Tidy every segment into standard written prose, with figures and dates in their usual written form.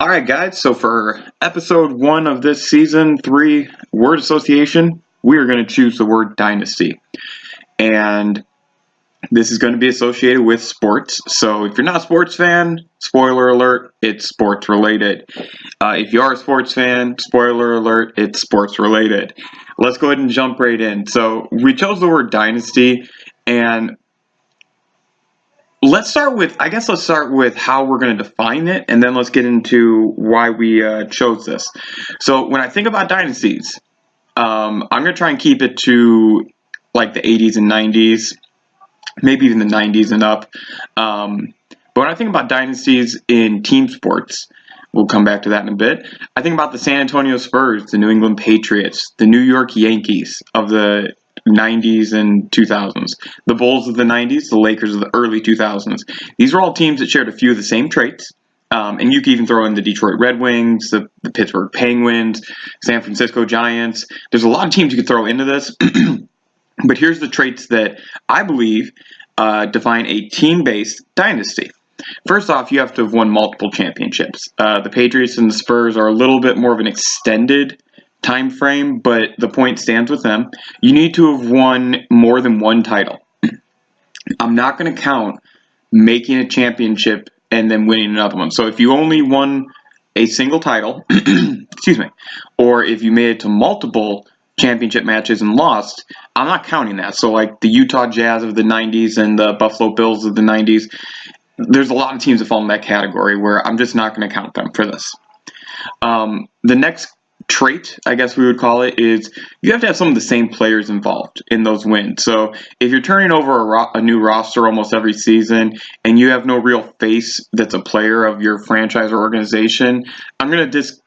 All right, guys. So for episode 1 of this season 3 word association, we are going to choose the word dynasty. And this is going to be associated with sports. So if you're not a sports fan, spoiler alert, it's sports related. If you are a sports fan, spoiler alert, it's sports related. Let's go ahead and jump right in. So we chose the word dynasty, and let's start with how we're going to define it, and then let's get into why we chose this. So when I think about dynasties, I'm going to try and keep it to like the 80s and 90s, maybe even the 90s and up. But when I think about dynasties in team sports, we'll come back to that in a bit. I think about the San Antonio Spurs, the New England Patriots, the New York Yankees of the 90s and 2000s, the Bulls of the 90s, the Lakers of the early 2000s. These are all teams that shared a few of the same traits. And you can even throw in the Detroit Red Wings, the Pittsburgh Penguins, San Francisco Giants. There's a lot of teams you could throw into this. But here's the traits that I believe define a team-based dynasty. First off, you have to have won multiple championships. The Patriots and the Spurs are a little bit more of an extended time frame, but the point stands with them. You need to have won more than one title. I'm not going to count making a championship and then winning another one. So if you only won a single title, excuse me, or if you made it to multiple championship matches and lost, I'm not counting that. So like the Utah Jazz of the 90s and the Buffalo Bills of the 90s, there's a lot of teams that fall in that category where I'm just not going to count them for this. The next trait, I guess we would call it, is you have to have some of the same players involved in those wins. So if you're turning over a new roster almost every season and you have no real face that's a player of your franchise or organization, I'm going to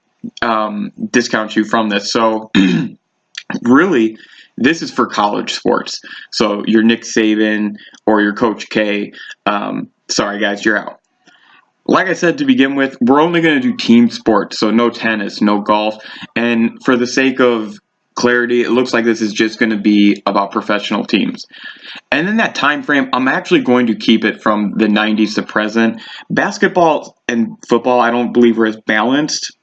discount you from this. So really, this is for college sports. So your Nick Saban or your Coach K, sorry guys, you're out. Like I said to begin with, we're only going to do team sports, so no tennis, no golf. And for the sake of clarity, it looks like this is just going to be about professional teams. And in that time frame, I'm actually going to keep it from the 90s to present. Basketball and football, I don't believe, were as balanced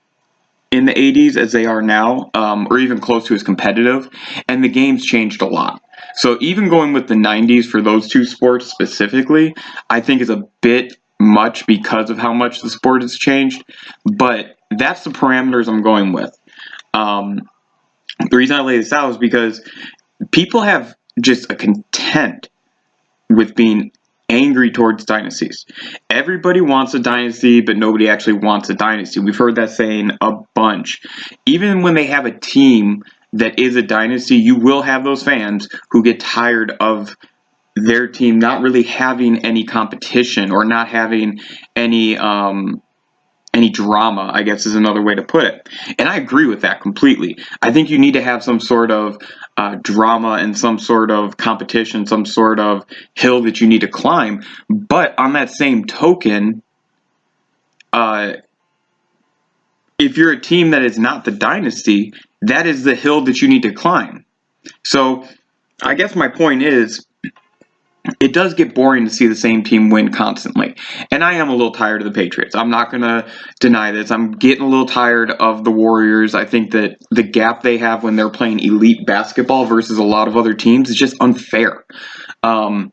in the 80s as they are now, or even close to as competitive. And the game's changed a lot. So even going with the 90s for those two sports specifically, I think is a bit much because of how much the sport has changed, but that's the parameters I'm going with. The reason I lay this out is because people have just a content with being angry towards dynasties. Everybody wants a dynasty, but nobody actually wants a dynasty. We've heard that saying a bunch. Even when they have a team that is a dynasty, you will have those fans who get tired of their team not really having any competition or not having any drama, I guess is another way to put it. And I agree with that completely. I think you need to have some sort of drama and some sort of competition, some sort of hill that you need to climb. But on that same token, if you're a team that is not the dynasty, that is the hill that you need to climb. So I guess my point is, it does get boring to see the same team win constantly. And I am a little tired of the Patriots. I'm not going to deny this. I'm getting a little tired of the Warriors. I think that the gap they have when they're playing elite basketball versus a lot of other teams is just unfair. And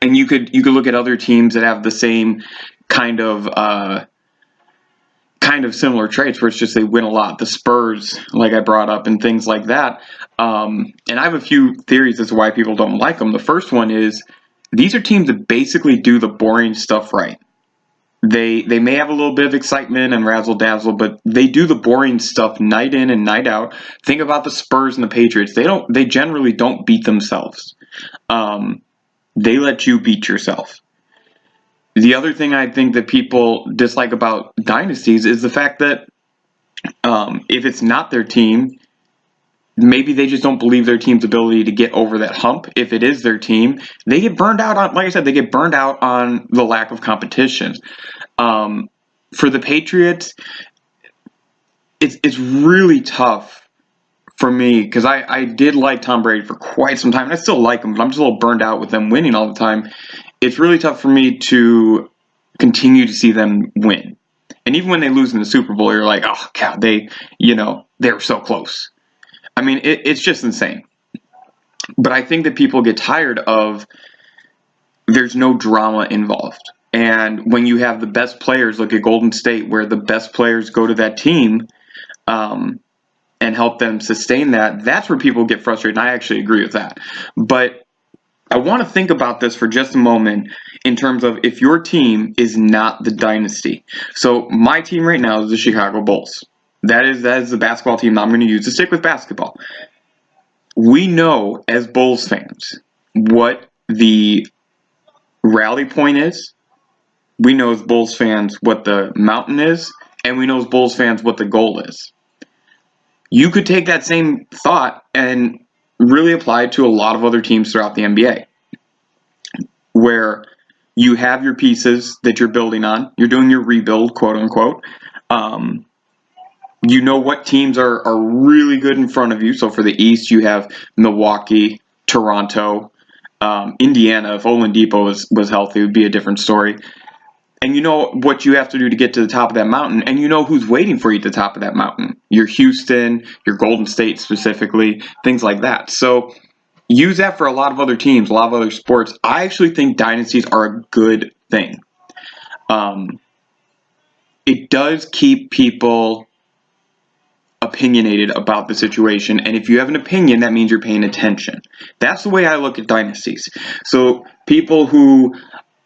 you could look at other teams that have the same kind of similar traits where it's just they win a lot. The Spurs, like I brought up, and things like that. And I have a few theories as to why people don't like them. The first one is these are teams that basically do the boring stuff right. They may have a little bit of excitement and razzle-dazzle, but they do the boring stuff night in and night out. Think about the Spurs and the Patriots. They generally don't beat themselves. They let you beat yourself. The other thing I think that people dislike about dynasties is the fact that if it's not their team, maybe they just don't believe their team's ability to get over that hump. If it is their team, they get burned out on, like I said, they get burned out on the lack of competition. For the Patriots, it's really tough for me because I did like Tom Brady for quite some time, and I still like him, but I'm just a little burned out with them winning all the time. It's really tough for me to continue to see them win. And And even when they lose in the Super Bowl, you're like, oh, God, they were so close. I mean, it's just insane. But I think that people get tired of there's no drama involved. And when you have the best players, look at Golden State, where the best players go to that team and help them sustain that, that's where people get frustrated. And I actually agree with that. But I want to think about this for just a moment in terms of if your team is not the dynasty. So my team right now is the Chicago Bulls. That is the basketball team that I'm going to use to stick with basketball. We know as Bulls fans what the rally point is. We know as Bulls fans what the mountain is. And we know as Bulls fans what the goal is. You could take that same thought and really apply it to a lot of other teams throughout the NBA, where you have your pieces that you're building on. You're doing your rebuild, quote unquote. You know what teams are really good in front of you. So for the East, you have Milwaukee, Toronto, Indiana. If Oladipo was healthy, it would be a different story. And you know what you have to do to get to the top of that mountain, and you know who's waiting for you at the top of that mountain. Your Houston, your Golden State specifically, things like that. So use that for a lot of other teams, a lot of other sports. I actually think dynasties are a good thing. It does keep people opinionated about the situation, and if you have an opinion, that means you're paying attention. That's the way I look at dynasties. So people who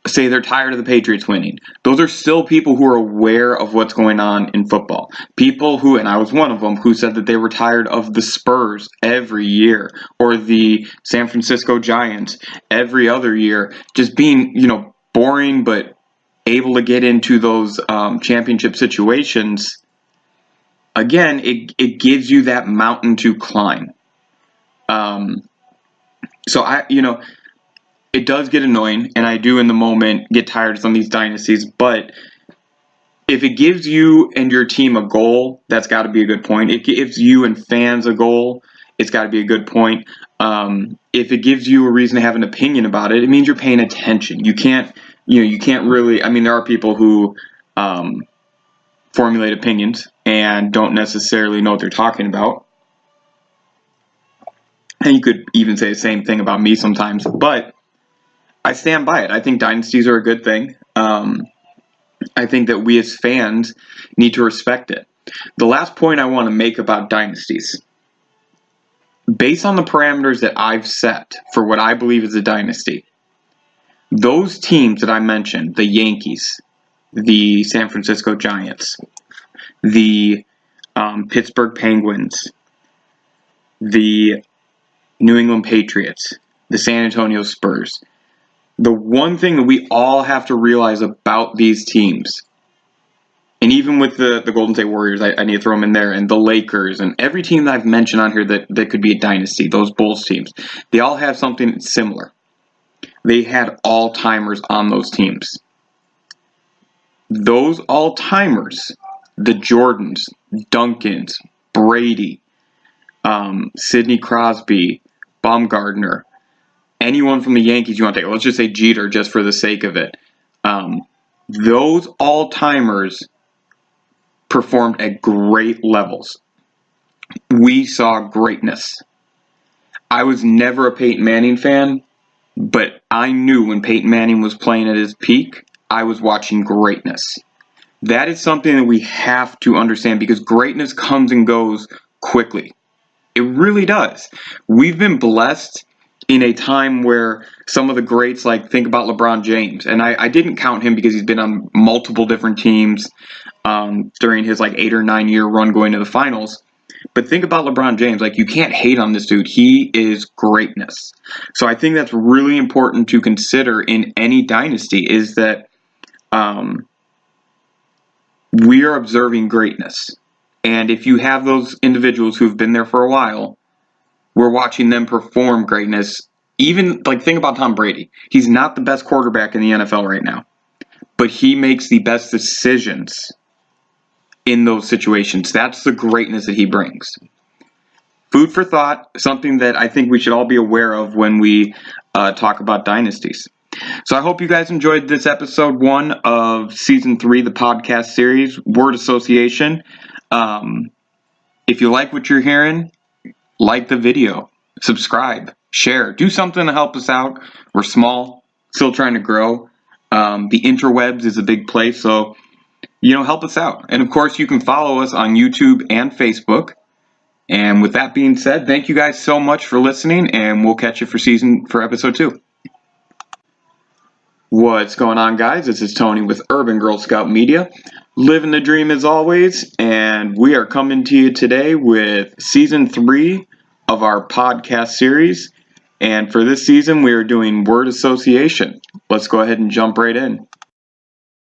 say they're tired of the Patriots winning, those are still people who are aware of what's going on in football. People who, and I was one of them, who said that they were tired of the Spurs every year, or the San Francisco Giants every other year, just being, boring but able to get into those championship situations. Again, it gives you that mountain to climb. So it does get annoying, and I do in the moment get tired of some of these dynasties, but if it gives you and your team a goal, that's got to be a good point. It gives you and fans a goal, it's got to be a good point. If it gives you a reason to have an opinion about it, it means you're paying attention. You can't really, there are people who formulate opinions and don't necessarily know what they're talking about. And you could even say the same thing about me sometimes, but I stand by it. I think dynasties are a good thing. I think that we as fans need to respect it. The last point I want to make about dynasties, based on the parameters that I've set for what I believe is a dynasty, those teams that I mentioned, the Yankees, the San Francisco Giants, the Pittsburgh Penguins, the New England Patriots, the San Antonio Spurs, the one thing that we all have to realize about these teams, and even with the Golden State Warriors, I need to throw them in there, and the Lakers, and every team that I've mentioned on here that could be a dynasty, those Bulls teams, they all have something similar. They had all-timers on those teams. Those all-timers, the Jordans, Duncans, Brady, Sidney Crosby, Baumgartner, anyone from the Yankees you want to take, let's just say Jeter just for the sake of it. Those all-timers performed at great levels. We saw greatness. I was never a Peyton Manning fan, but I knew when Peyton Manning was playing at his peak, I was watching greatness. That is something that we have to understand, because greatness comes and goes quickly. It really does. We've been blessed in a time where some of the greats, like think about LeBron James, and I didn't count him because he's been on multiple different teams during his 8 or 9 year run going to the finals. But think about LeBron James. You can't hate on this dude. He is greatness. So I think that's really important to consider in any dynasty, is that we are observing greatness. And if you have those individuals who've been there for a while, we're watching them perform greatness. Even, think about Tom Brady. He's not the best quarterback in the NFL right now, but he makes the best decisions in those situations. That's the greatness that he brings. Food for thought, something that I think we should all be aware of when we talk about dynasties. So I hope you guys enjoyed this episode 1 of season 3, the podcast series, Word Association. If you like what you're hearing, like the video, subscribe, share, do something to help us out. We're small, still trying to grow. The interwebs is a big place, so help us out. And of course, you can follow us on YouTube and Facebook. And with that being said, thank you guys so much for listening, and we'll catch you for episode 2. What's going on, guys? This is Tony with Urban Girl Scout Media, living the dream as always, and we are coming to you today with season 3 of our podcast series. And for this season, we are doing word association. Let's go ahead and jump right in.